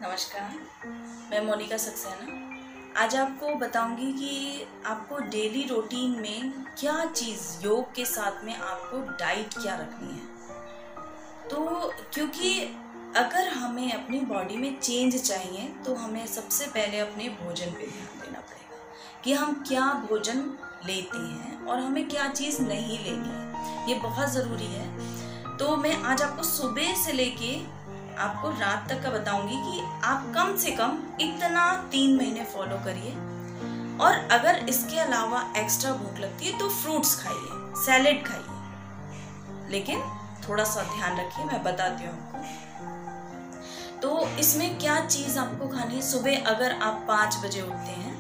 नमस्कार, मैं मोनिका सक्सेना। आज आपको बताऊंगी कि आपको डेली रूटीन में क्या चीज़ योग के साथ में आपको डाइट क्या रखनी है। तो क्योंकि अगर हमें अपनी बॉडी में चेंज चाहिए तो हमें सबसे पहले अपने भोजन पे ध्यान देना पड़ेगा कि हम क्या भोजन लेते हैं और हमें क्या चीज़ नहीं लेनी है। ये बहुत ज़रूरी है। तो मैं आज आपको सुबह से लेके आपको रात तक का बताऊंगी कि आप कम से कम इतना 3 महीने फॉलो करिए। और अगर इसके अलावा एक्स्ट्रा भूख लगती है तो फ्रूट्स खाइए, सैलेड खाइए, लेकिन थोड़ा सा ध्यान रखिए, मैं बताती हूँ आपको। तो इसमें क्या चीज़ आपको खानी है। सुबह अगर आप 5 बजे उठते हैं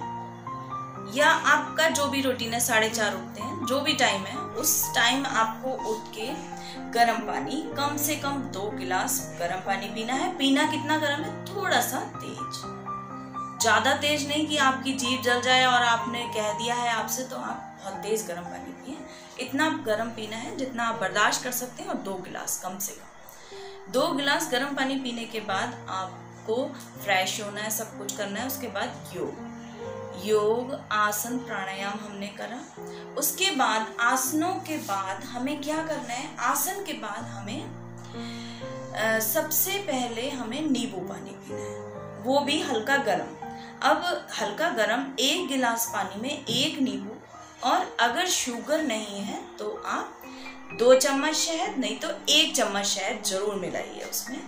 या आपका जो भी रूटीन है 4:30 उठते हैं, जो भी टाइम है उस टाइम आपको उठ के गर्म पानी, कम से कम 2 गिलास गर्म पानी पीना है। पीना कितना गर्म है, थोड़ा सा तेज, ज्यादा तेज नहीं कि आपकी जीभ जल जाए और आपने कह दिया है आपसे तो आप बहुत तेज गर्म पानी पिए। इतना गर्म पीना है जितना आप बर्दाश्त कर सकते हैं और 2 गिलास कम से कम। 2 गिलास गर्म पानी पीने के बाद आपको फ्रेश होना है, सब कुछ करना है। उसके बाद योग आसन प्राणायाम हमने करा। उसके बाद आसनों के बाद हमें क्या करना है, आसन के बाद हमें सबसे पहले हमें नींबू पानी पीना है, वो भी हल्का गरम। अब हल्का गरम 1 गिलास पानी में 1 नींबू, और अगर शुगर नहीं है तो आप 2 चम्मच शहद, नहीं तो 1 चम्मच शहद जरूर मिलाइए उसमें।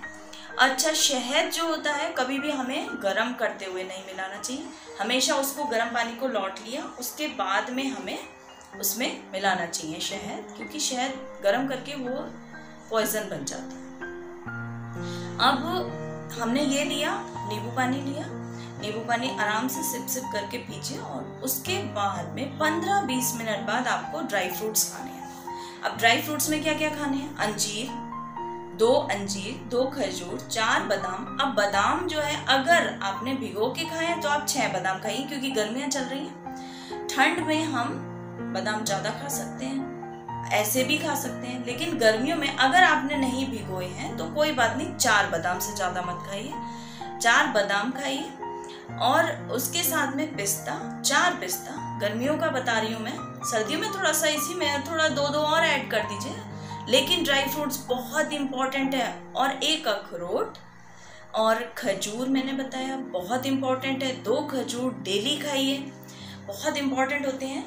अच्छा, शहद जो होता है कभी भी हमें गर्म करते हुए नहीं मिलाना चाहिए, हमेशा उसको गर्म पानी को लौट लिया उसके बाद में हमें उसमें मिलाना चाहिए शहद, क्योंकि शहद गर्म करके वो पॉइजन बन जाता है। अब हमने ये लिया, नींबू पानी लिया, नींबू पानी आराम से सिप सिप करके पीजिए। और उसके बाद में 15-20 मिनट बाद आपको ड्राई फ्रूट्स खाने हैं। अब ड्राई फ्रूट्स में क्या क्या खाने हैं, अंजीर, 2 अंजीर, 2 खजूर, 4 बादाम। अब बादाम जो है अगर आपने भिगो के खाए हैं तो आप 6 बादाम खाइए, क्योंकि गर्मियां चल रही हैं। ठंड में हम बादाम ज्यादा खा सकते हैं, ऐसे भी खा सकते हैं, लेकिन गर्मियों में अगर आपने नहीं भिगोए हैं तो कोई बात नहीं, 4 बादाम से ज्यादा मत खाइए, 4 बादाम खाइए। और उसके साथ में पिस्ता, 4 पिस्ता, गर्मियों का बता रही हूँ मैं, सर्दियों में थोड़ा सा इसी में थोड़ा 2-2 और ऐड कर दीजिए, लेकिन ड्राई फ्रूट्स बहुत इंपॉर्टेंट है। और 1 अखरोट और खजूर मैंने बताया बहुत इंपॉर्टेंट है, 2 खजूर डेली खाइए, बहुत इंपॉर्टेंट होते हैं।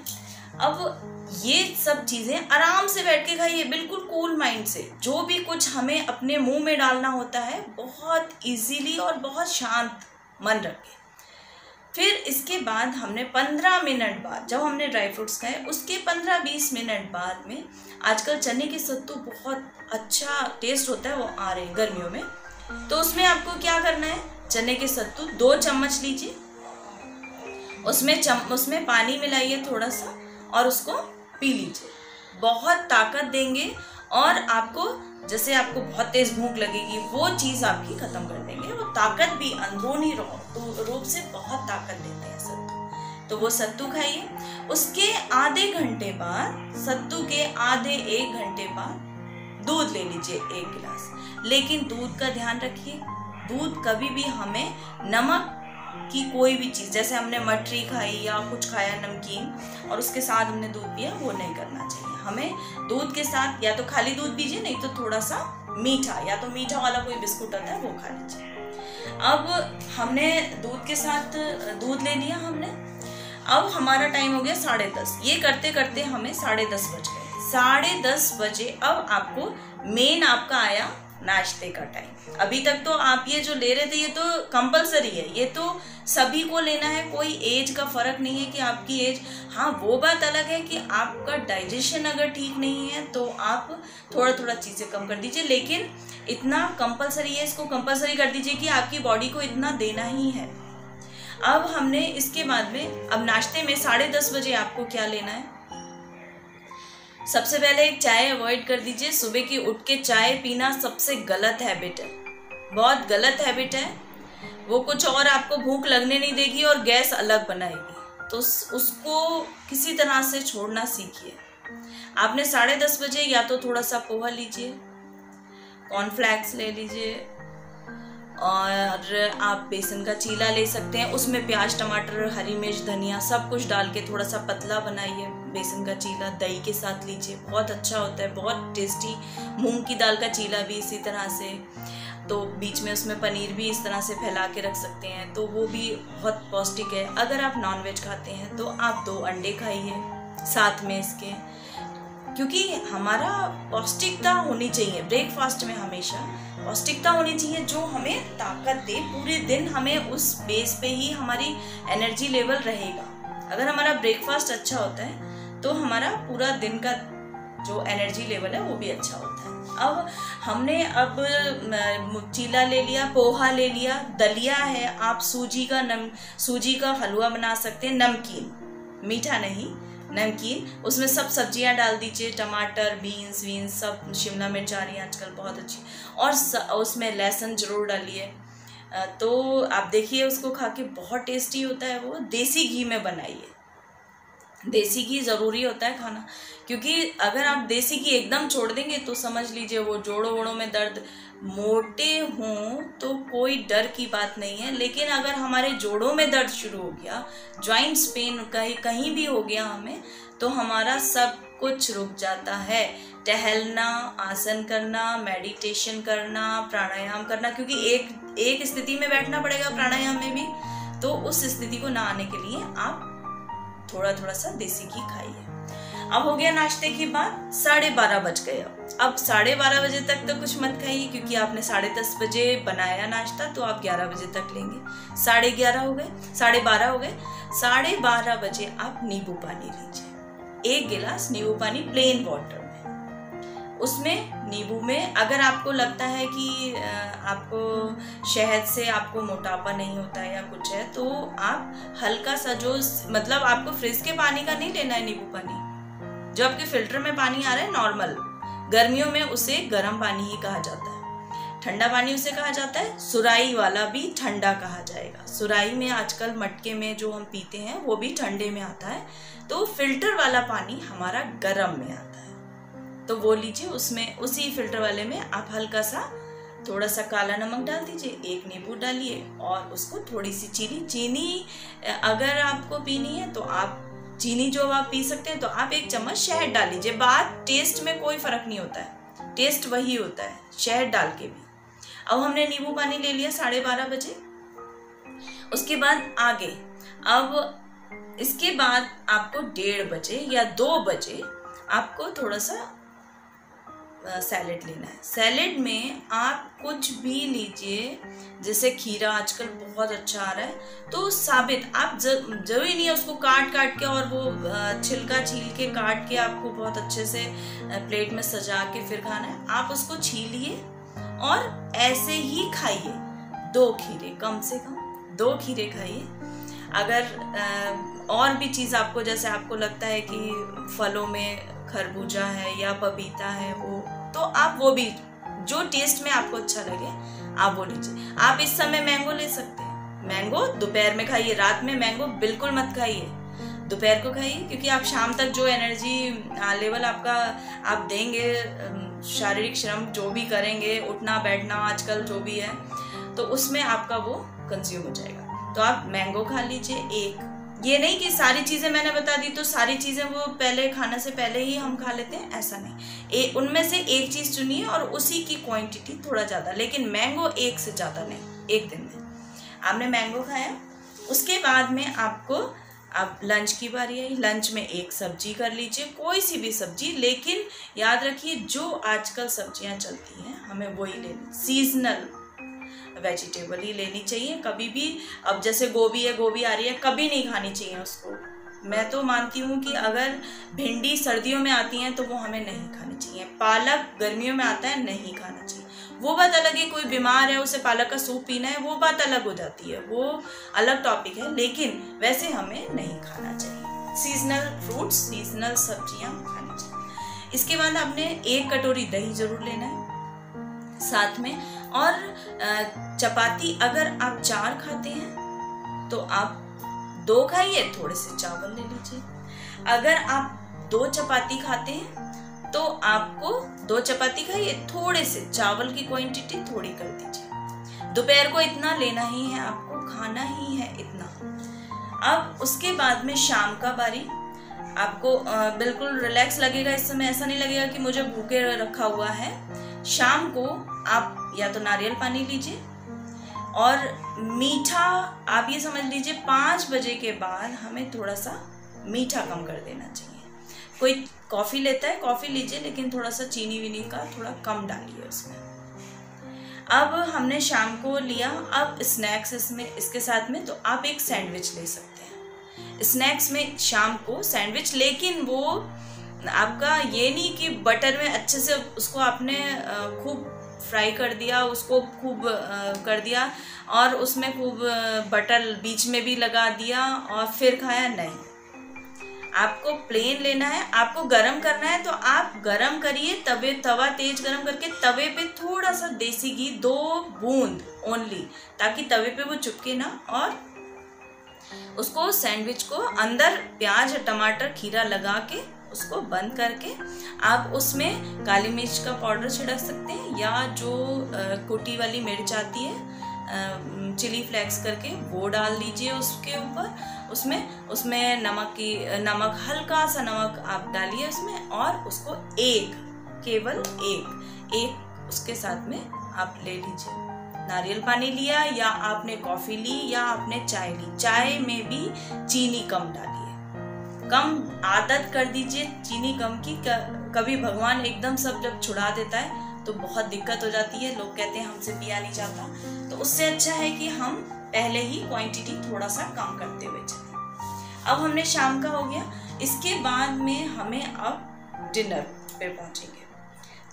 अब ये सब चीजें आराम से बैठ के खाइए, बिल्कुल कूल माइंड से। जो भी कुछ हमें अपने मुंह में डालना होता है बहुत इजीली और बहुत शांत मन रख के। फिर इसके बाद हमने 15 मिनट बाद, जब हमने ड्राई फ्रूट्स खाए उसके 15-20 मिनट बाद में, आजकल चने के सत्तू बहुत अच्छा टेस्ट होता है, वो आ रहे हैं गर्मियों में, तो उसमें आपको क्या करना है, चने के सत्तू 2 चम्मच लीजिए, उसमें पानी मिलाइए थोड़ा सा और उसको पी लीजिए। बहुत ताकत देंगे और आपको, जैसे आपको बहुत तेज भूख लगेगी वो चीज़ आपकी खत्म कर देंगे। वो ताकत भी अंदरूनी रूप से बहुत ताकत देते हैं सत्तू, तो वो सत्तू खाइए। उसके आधे घंटे बाद, सत्तू के आधे 1 घंटे बाद दूध ले लीजिए 1 गिलास, लेकिन दूध का ध्यान रखिए, दूध कभी भी हमें नमक की कोई भी चीज़, जैसे हमने मटरी खाई या कुछ खाया नमकीन और उसके साथ हमने दूध पिया, वो नहीं करना चाहिए। हमें दूध के साथ या तो खाली दूध पीजिए, नहीं तो थोड़ा सा मीठा, या तो मीठा वाला कोई बिस्कुट आता है वो खा लीजिए। अब हमने दूध के साथ दूध ले लिया हमने। अब हमारा टाइम हो गया 10:30, ये करते करते हमें 10:30 बज गए। 10:30 बजे अब आपको मेन आपका आया नाश्ते का टाइम। अभी तक तो आप ये जो ले रहे थे ये तो कंपलसरी है, ये तो सभी को लेना है, कोई एज का फर्क नहीं है कि आपकी एज। हाँ, वो बात अलग है कि आपका डाइजेशन अगर ठीक नहीं है तो आप थोड़ा थोड़ा चीज़ें कम कर दीजिए, लेकिन इतना कंपलसरी है, इसको कंपलसरी कर दीजिए कि आपकी बॉडी को इतना देना ही है। अब हमने इसके बाद में, अब नाश्ते में 10:30 बजे आपको क्या लेना है, सबसे पहले एक चाय अवॉइड कर दीजिए। सुबह की उठ के चाय पीना सबसे गलत हैबिट है, बहुत गलत हैबिट है। वो कुछ और आपको भूख लगने नहीं देगी और गैस अलग बनाएगी, तो उसको किसी तरह से छोड़ना सीखिए। आपने 10:30 बजे या तो थोड़ा सा पोहा लीजिए, कॉर्नफ्लेक्स ले लीजिए, और और आप बेसन का चीला ले सकते हैं, उसमें प्याज टमाटर हरी मिर्च धनिया सब कुछ डाल के थोड़ा सा पतला बनाइए। बेसन का चीला दही के साथ लीजिए, बहुत अच्छा होता है, बहुत टेस्टी। मूंग की दाल का चीला भी इसी तरह से, तो बीच में उसमें पनीर भी इस तरह से फैला के रख सकते हैं, तो वो भी बहुत पौष्टिक है। अगर आप नॉनवेज खाते हैं तो आप 2 अंडे खाइए साथ में इसके, क्योंकि हमारा पौष्टिकता होनी चाहिए ब्रेकफास्ट में, हमेशा पौष्टिकता होनी चाहिए जो हमें ताकत दे। पूरे दिन हमें उस बेस पे ही हमारी एनर्जी लेवल रहेगा। अगर हमारा ब्रेकफास्ट अच्छा होता है तो हमारा पूरा दिन का जो एनर्जी लेवल है वो भी अच्छा होता है। अब हमने चीला ले लिया, पोहा ले लिया, दलिया है, आप सूजी का हलवा बना सकते हैं, नमकीन, मीठा नहीं नमकीन। उसमें सब सब्जियां डाल दीजिए, टमाटर बीन्स सब, शिमला मिर्च आ रही है आजकल बहुत अच्छी, और उसमें लहसुन जरूर डालिए। तो आप देखिए उसको खा के बहुत टेस्टी होता है वो। देसी घी में बनाइए, देसी घी ज़रूरी होता है खाना, क्योंकि अगर आप देसी घी एकदम छोड़ देंगे तो समझ लीजिए वो जोड़ों वोड़ों में दर्द, मोटे हों तो कोई डर की बात नहीं है, लेकिन अगर हमारे जोड़ों में दर्द शुरू हो गया, जॉइंट्स पेन कहीं भी हो गया हमें, तो हमारा सब कुछ रुक जाता है। टहलना, आसन करना, मेडिटेशन करना, प्राणायाम करना, क्योंकि एक स्थिति में बैठना पड़ेगा प्राणायाम में भी, तो उस स्थिति को ना आने के लिए आप थोड़ा सा देसी घी खाइए। अब हो गया नाश्ते की बात, 12:30 बज गए। अब 12:30 बजे तक तो कुछ मत खाइए, क्योंकि आपने 10:30 बजे बनाया नाश्ता, तो आप 11 बजे तक लेंगे। 11:30 हो गए, 12:30 हो गए, 12:30 बजे आप नींबू पानी लीजिए, 1 गिलास नींबू पानी प्लेन वाटर में। उसमें नींबू में अगर आपको लगता है कि आपको शहद से आपको मोटापा नहीं होता है या कुछ है, तो आप हल्का सा जो, मतलब आपको फ्रिज के पानी का नहीं लेना है नींबू पानी, जो आपके फिल्टर में पानी आ रहा है नॉर्मल, गर्मियों में उसे गर्म पानी ही कहा जाता है, ठंडा पानी उसे कहा जाता है, सुराई वाला भी ठंडा कहा जाएगा। सुराई में आजकल मटके में जो हम पीते हैं वो भी ठंडे में आता है, तो फिल्टर वाला पानी हमारा गर्म में आता है, तो वो लीजिए। उसमें उसी फिल्टर वाले में आप हल्का सा थोड़ा सा काला नमक डाल दीजिए, 1 नींबू डालिए, और उसको थोड़ी सी चीनी अगर आपको पीनी है तो आप चीनी जो आप पी सकते हैं, तो आप 1 चम्मच शहद डाल लीजिए। बात टेस्ट में कोई फर्क नहीं होता है, टेस्ट वही होता है शहद डाल के भी। अब हमने नींबू पानी ले लिया 12:30 बजे। उसके बाद आगे, अब इसके बाद आपको 1:30 बजे या 2 बजे आपको थोड़ा सा सैलेड लेना है। सैलेड में आप कुछ भी लीजिए, जैसे खीरा आजकल बहुत अच्छा आ रहा है, तो साबित आप जरूरी नहीं है उसको काट के और वो छिलका छील के काट के आपको बहुत अच्छे से प्लेट में सजा के फिर खाना है। आप उसको छीलिए और ऐसे ही खाइए। 2 खीरे, कम से कम 2 खीरे खाइए। अगर और भी चीज़ आपको, जैसे आपको लगता है कि फलों में खरबूजा है या पपीता है, वो तो आप वो भी, जो टेस्ट में आपको अच्छा लगे आप वो लीजिए। आप इस समय मैंगो ले सकते हैं, मैंगो दोपहर में खाइए, रात में मैंगो बिल्कुल मत खाइए, दोपहर को खाइए, क्योंकि आप शाम तक जो एनर्जी लेवल आपका आप देंगे, शारीरिक श्रम जो भी करेंगे, उठना बैठना आजकल जो भी है, तो उसमें आपका वो कंज्यूम हो जाएगा। तो आप मैंगो खा लीजिए 1। ये नहीं कि सारी चीज़ें मैंने बता दी तो सारी चीज़ें वो पहले खाने से पहले ही हम खा लेते हैं, ऐसा नहीं। उनमें से एक चीज़ चुनिए और उसी की क्वांटिटी थोड़ा ज़्यादा, लेकिन मैंगो 1 से ज़्यादा नहीं। 1 दिन में आपने मैंगो खाया, उसके बाद में आपको अब लंच की बारी आई। लंच में 1 सब्जी कर लीजिए, कोई सी भी सब्जी, लेकिन याद रखिए जो आजकल सब्जियां चलती हैं हमें वही लेनी, सीजनल वेजिटेबल ही लेनी चाहिए कभी भी। अब जैसे गोभी है, गोभी आ रही है, कभी नहीं खानी चाहिए उसको। मैं तो मानती हूँ कि अगर भिंडी सर्दियों में आती हैं तो वो हमें नहीं खानी चाहिए। पालक गर्मियों में आता है, नहीं खाना चाहिए। वो बात अलग है, कोई बीमार है उसे पालक का सूप पीना है, वो बात अलग हो जाती है, वो अलग टॉपिक है, लेकिन वैसे हमें नहीं खाना चाहिए। सीजनल फ्रूट्स, सीजनल सब्जियां खानी चाहिए। इसके बाद आपने 1 कटोरी दही जरूर लेना है साथ में, और चपाती अगर आप 4 खाते हैं तो आप 2 खाइए, थोड़े से चावल ले लीजिए। अगर आप 2 चपाती खाते हैं तो आपको 2 चपाती खाइए, थोड़े से चावल की क्वांटिटी थोड़ी कर दीजिए। दोपहर को इतना लेना ही है, आपको खाना ही है इतना। अब उसके बाद में शाम का बारी, आपको बिल्कुल रिलैक्स लगेगा इस समय, ऐसा नहीं लगेगा कि मुझे भूखे रखा हुआ है। शाम को आप या तो नारियल पानी लीजिए, और मीठा आप ये समझ लीजिए 5 बजे के बाद हमें थोड़ा सा मीठा कम कर देना चाहिए। कोई कॉफ़ी लेता है, कॉफ़ी लीजिए, लेकिन थोड़ा सा चीनी वीनी का थोड़ा कम डालिए उसमें। अब हमने शाम को लिया, अब स्नैक्स इसमें इसके साथ में, तो आप एक सैंडविच ले सकते हैं स्नैक्स में शाम को सैंडविच, लेकिन वो आपका ये नहीं कि बटर में अच्छे से उसको आपने खूब फ्राई कर दिया, उसको खूब कर दिया और उसमें खूब बटर बीच में भी लगा दिया और फिर खाया, नहीं। आपको प्लेन लेना है। आपको गरम करना है तो आप गरम करिए, तवा तेज गरम करके तवे पे थोड़ा सा देसी घी 2 बूंद ओनली, ताकि तवे पे वो चिपके ना, और उसको सैंडविच को अंदर प्याज टमाटर खीरा लगा के उसको बंद करके आप उसमें काली मिर्च का पाउडर छिड़क सकते हैं, या जो कुटी वाली मिर्च आती है चिली फ्लेक्स करके, वो डाल दीजिए उसके ऊपर। उसमें नमक हल्का सा नमक आप डालिए उसमें, और उसको केवल एक उसके साथ में आप ले लीजिए। नारियल पानी लिया, या आपने कॉफ़ी ली, या आपने चाय ली, चाय में भी चीनी कम डालिए, कम आदत कर दीजिए चीनी कम की। कभी भगवान एकदम सब जब छुड़ा देता है तो बहुत दिक्कत हो जाती है, लोग कहते हैं हमसे पिया नहीं जाता, तो उससे अच्छा है कि हम पहले ही क्वांटिटी थोड़ा सा कम करते हुए चलें। अब हमने शाम का हो गया, इसके बाद में हमें अब डिनर पे पहुंचेंगे।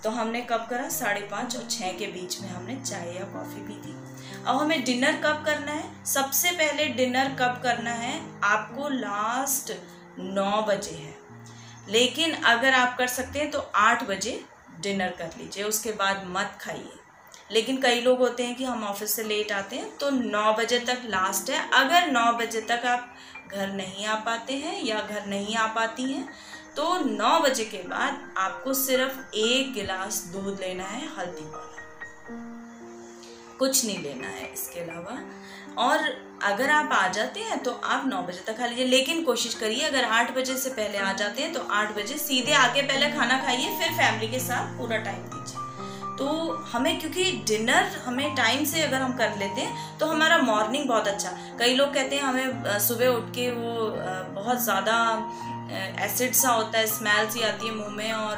तो हमने कब करा, 5:30 और 6 के बीच में हमने चाय या कॉफ़ी पी थी। अब हमें डिनर कब करना है, सबसे पहले डिनर कब करना है, आपको लास्ट 9 बजे है, लेकिन अगर आप कर सकते हैं तो 8 बजे डिनर कर लीजिए, उसके बाद मत खाइए। लेकिन कई लोग होते हैं कि हम ऑफिस से लेट आते हैं, तो 9 बजे तक लास्ट है। अगर 9 बजे तक आप घर नहीं आ पाते हैं या घर नहीं आ पाती हैं, तो 9 बजे के बाद आपको सिर्फ 1 गिलास दूध लेना है, हल्दी वाला, कुछ नहीं लेना है इसके अलावा। और अगर आप आ जाते हैं तो आप 9 बजे तक खा लीजिए, लेकिन कोशिश करिए अगर 8 बजे से पहले आ जाते हैं तो 8 बजे सीधे आके पहले खाना खाइए, फिर फैमिली के साथ पूरा टाइम दीजिए। तो हमें, क्योंकि डिनर हमें टाइम से अगर हम कर लेते हैं तो हमारा मॉर्निंग बहुत अच्छा। कई लोग कहते हैं हमें सुबह उठ के वो बहुत ज़्यादा एसिड सा होता है, स्मेल सी आती है मुंह में, और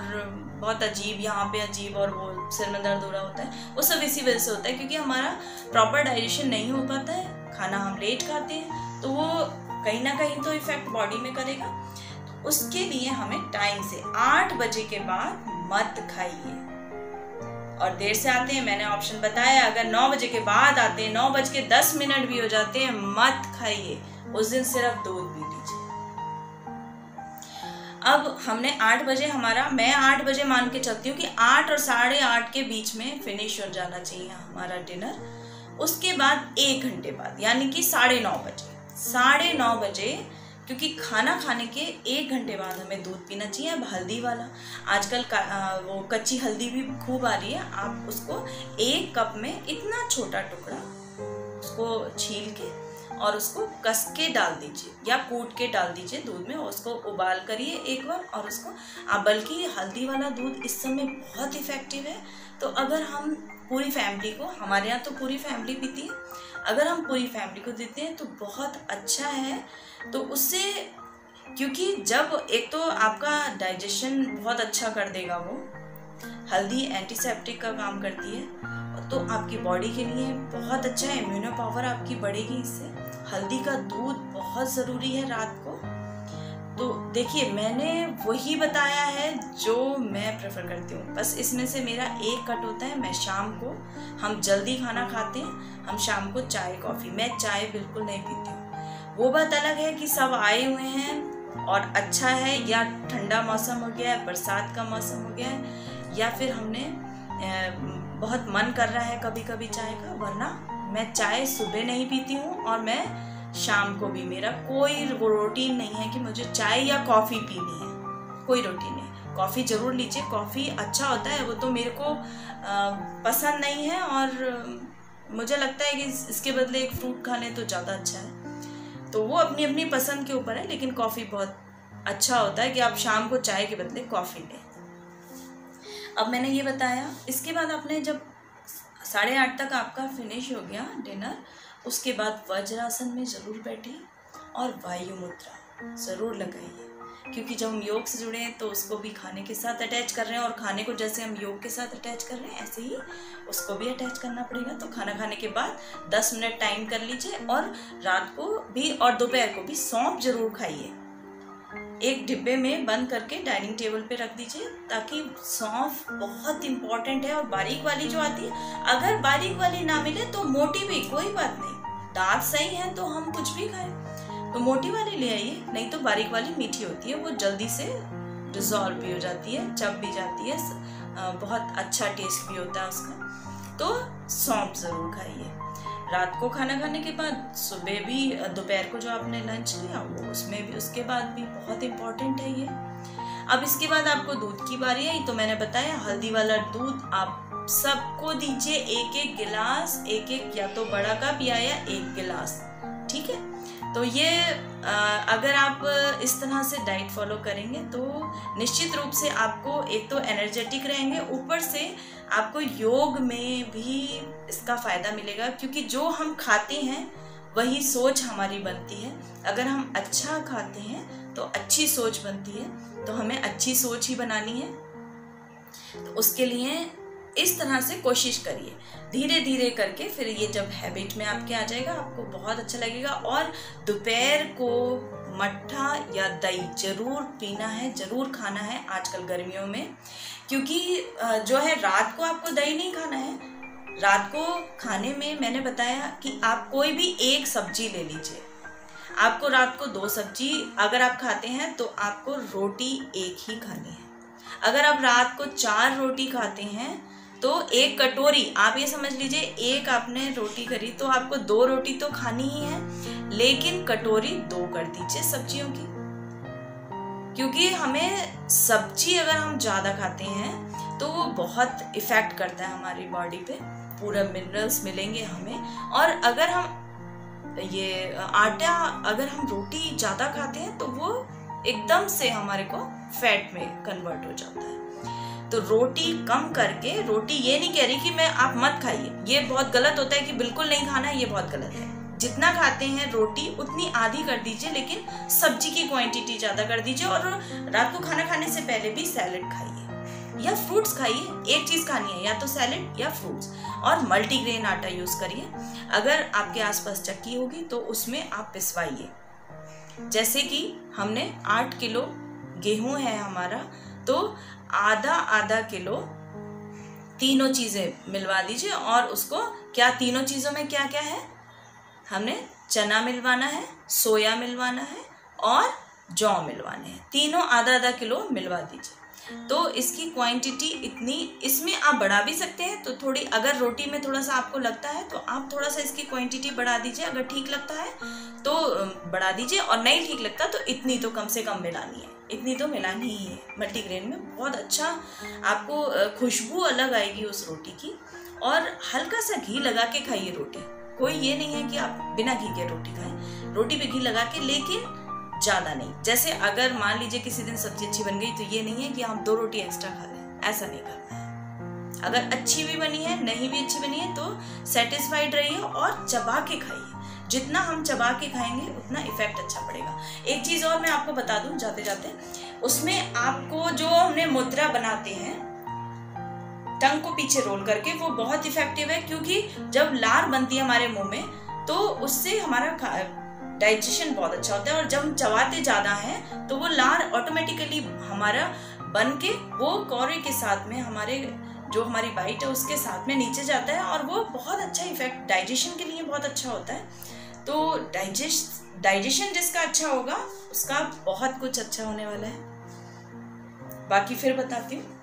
बहुत अजीब, यहाँ पे अजीब, और वो सिर में दर्द हो रहा होता है। वो सब इसी वजह से होता है क्योंकि हमारा प्रॉपर डाइजेशन नहीं हो पाता है, खाना हम लेट खाते हैं, तो वो कहीं ना कहीं तो इफेक्ट बॉडी में करेगा। तो उसके लिए हमें टाइम से 8 बजे के बाद मत खाइए। और देर से आते हैं, मैंने ऑप्शन बताया, अगर 9 बजे के बाद आते हैं, 9:10 भी हो जाते हैं, मत खाइए, उस दिन सिर्फ दूध पी लीजिए। अब हमने 8 बजे मैं 8 बजे मान के चलती हूँ कि 8 और 8:30 के बीच में फिनिश हो जाना चाहिए हमारा डिनर। उसके बाद 1 घंटे बाद, यानी कि 9:30 बजे, क्योंकि खाना खाने के 1 घंटे बाद हमें दूध पीना चाहिए। अब हल्दी वाला, आजकल वो कच्ची हल्दी भी खूब आ रही है, आप उसको 1 कप में इतना छोटा टुकड़ा उसको छील के और उसको कस के डाल दीजिए या कूट के डाल दीजिए दूध में, उसको उबाल करिए एक बार, और उसको बल्कि हल्दी वाला दूध इस समय बहुत इफ़ेक्टिव है। तो अगर हम पूरी फैमिली को, हमारे यहाँ तो पूरी फैमिली पीती है, अगर हम पूरी फैमिली को देते हैं तो बहुत अच्छा है। तो उससे, क्योंकि जब एक तो आपका डाइजेशन बहुत अच्छा कर देगा, वो हल्दी एंटीसेप्टिक का काम करती है, तो आपकी बॉडी के लिए बहुत अच्छा है, इम्यूनो पावर आपकी बढ़ेगी इससे। हल्दी का दूध बहुत ज़रूरी है रात को। तो देखिए, मैंने वही बताया है जो मैं प्रेफर करती हूँ, बस इसमें से मेरा एक कट होता है। मैं शाम को, हम जल्दी खाना खाते हैं, हम शाम को चाय कॉफ़ी, मैं चाय बिल्कुल नहीं पीती हूँ। वो बात अलग है कि सब आए हुए हैं और अच्छा है, या ठंडा मौसम हो गया है, बरसात का मौसम हो गया है, या फिर हमने बहुत मन कर रहा है कभी कभी चाय का, वरना मैं चाय सुबह नहीं पीती हूँ और मैं शाम को भी, मेरा कोई वो रूटीन नहीं है कि मुझे चाय या कॉफ़ी पीनी है, कोई रूटीन नहीं। कॉफ़ी ज़रूर लीजिए, कॉफ़ी अच्छा होता है, वो तो मेरे को पसंद नहीं है और मुझे लगता है कि इसके बदले एक फ्रूट खा लें तो ज़्यादा अच्छा है। तो वो अपनी अपनी पसंद के ऊपर है, लेकिन कॉफ़ी बहुत अच्छा होता है कि आप शाम को चाय के बदले कॉफ़ी लें। अब मैंने ये बताया, इसके बाद आपने जब 8:30 तक आपका फिनिश हो गया डिनर, उसके बाद वज्रासन में ज़रूर बैठिए और वायु मुद्रा ज़रूर लगाइए, क्योंकि जब हम योग से जुड़े हैं तो उसको भी खाने के साथ अटैच कर रहे हैं, और खाने को जैसे हम योग के साथ अटैच कर रहे हैं ऐसे ही उसको भी अटैच करना पड़ेगा। तो खाना खाने के बाद 10 मिनट टाइम कर लीजिए, और रात को भी और दोपहर को भी सौंफ जरूर खाइए। एक डिब्बे में बंद करके डाइनिंग टेबल पे रख दीजिए, ताकि सौंफ बहुत इंपॉर्टेंट है। और बारीक वाली जो आती है, अगर बारीक वाली ना मिले तो मोटी भी, कोई बात नहीं, दांत सही है तो हम कुछ भी खाएं, तो मोटी वाली ले आइए। नहीं तो बारीक वाली मीठी होती है, वो जल्दी से डिजॉल्व भी हो जाती है, चब भी जाती है, बहुत अच्छा टेस्ट भी होता है उसका। तो सौंफ ज़रूर खाइए रात को खाना खाने के बाद। सुबह भी, दोपहर को जो आपने लंच लिया वो उसमें भी, उसके बाद भी बहुत इम्पोर्टेंट है ये। अब इसके बाद आपको दूध की बारी आई, तो मैंने बताया हल्दी वाला दूध आप सबको दीजिए, एक गिलास, एक या तो बड़ा कप या 1 गिलास, ठीक है। तो ये अगर आप इस तरह से डाइट फॉलो करेंगे तो निश्चित रूप से आपको एक तो एनर्जेटिक रहेंगे, ऊपर से आपको योग में भी इसका फ़ायदा मिलेगा, क्योंकि जो हम खाते हैं वही सोच हमारी बनती है। अगर हम अच्छा खाते हैं तो अच्छी सोच बनती है, तो हमें अच्छी सोच ही बनानी है। तो उसके लिए इस तरह से कोशिश करिए, धीरे धीरे करके, फिर ये जब हैबिट में आपके आ जाएगा आपको बहुत अच्छा लगेगा। और दोपहर को मट्ठा या दही जरूर पीना है, जरूर खाना है आजकल गर्मियों में, क्योंकि जो है रात को आपको दही नहीं खाना है। रात को खाने में मैंने बताया कि आप कोई भी एक सब्जी ले लीजिए। आपको रात को 2 सब्जी अगर आप खाते हैं तो आपको रोटी एक ही खानी है। अगर आप रात को 4 रोटी खाते हैं तो 1 कटोरी, आप ये समझ लीजिए, एक आपने रोटी करी तो आपको 2 रोटी तो खानी ही है, लेकिन कटोरी 2 कर दीजिए सब्जियों की, क्योंकि हमें सब्जी अगर हम ज़्यादा खाते हैं तो वो बहुत इफ़ेक्ट करता है हमारी बॉडी पे, पूरा मिनरल्स मिलेंगे हमें। और अगर हम ये आटा, अगर हम रोटी ज़्यादा खाते हैं तो वो एकदम से हमारे को फैट में कन्वर्ट हो जाता है। तो रोटी कम करके, रोटी ये नहीं कह रही कि मैं आप मत खाइए, ये बहुत गलत होता है कि बिल्कुल नहीं खाना, ये बहुत गलत है। जितना खाते हैं रोटी उतनी आधी कर दीजिए, लेकिन सब्जी की क्वांटिटी ज़्यादा कर दीजिए। और रात को खाना खाने से पहले भी सैलेड खाइए या फ्रूट्स खाइए, एक चीज़ खानी है, या तो सैलेड या फ्रूट्स। और मल्टीग्रेन आटा यूज़ करिए, अगर आपके आसपास चक्की होगी तो उसमें आप पिसवाइए। जैसे कि हमने 8 किलो गेहूँ है हमारा, तो आधा किलो तीनों चीज़ें मिलवा दीजिए। और उसको क्या, तीनों चीज़ों में क्या क्या है, हमने चना मिलवाना है, सोया मिलवाना है और जौ मिलवाने हैं, तीनों आधा किलो मिलवा दीजिए। तो इसकी क्वांटिटी इतनी, इसमें आप बढ़ा भी सकते हैं, तो थोड़ी, अगर रोटी में थोड़ा सा आपको लगता है तो आप थोड़ा सा इसकी क्वांटिटी बढ़ा दीजिए, अगर ठीक लगता है तो बढ़ा दीजिए, और नहीं ठीक लगता तो इतनी तो कम से कम मिलानी है, इतनी तो मिलानी ही है। मल्टीग्रेन में बहुत अच्छा आपको खुशबू अलग आएगी उस रोटी की। और हल्का सा घी लगा के खाइए रोटी, कोई ये नहीं है कि आप बिना घी के रोटी खाएं, रोटी पे घी लगा के, लेकिन ज़्यादा नहीं। जैसे अगर मान लीजिए किसी दिन सब्जी अच्छी बन गई तो ये नहीं है कि हम 2 रोटी एक्स्ट्रा खा लें, ऐसा नहीं करना है। अगर अच्छी भी बनी है, नहीं भी अच्छी बनी है, तो सेटिस्फाइड रहिए और चबा के खाइए। जितना हम चबा के खाएंगे उतना इफेक्ट अच्छा पड़ेगा। एक चीज़ और मैं आपको बता दूं जाते जाते, उसमें आपको जो हमने मुद्रा बनाते हैं टंग को पीछे रोल करके, वो बहुत इफेक्टिव है, क्योंकि जब लार बनती है हमारे मुंह में तो उससे हमारा डाइजेशन बहुत अच्छा होता है। और जब हम चबाते ज़्यादा हैं तो वो लार ऑटोमेटिकली हमारा बन के वो कौरे के साथ में, हमारे जो हमारी बाइट है उसके साथ में नीचे जाता है, और वो बहुत अच्छा इफेक्ट डाइजेशन के लिए बहुत अच्छा होता है। तो डाइजेशन जिसका अच्छा होगा उसका बहुत कुछ अच्छा होने वाला है। बाकी फिर बताती हूँ।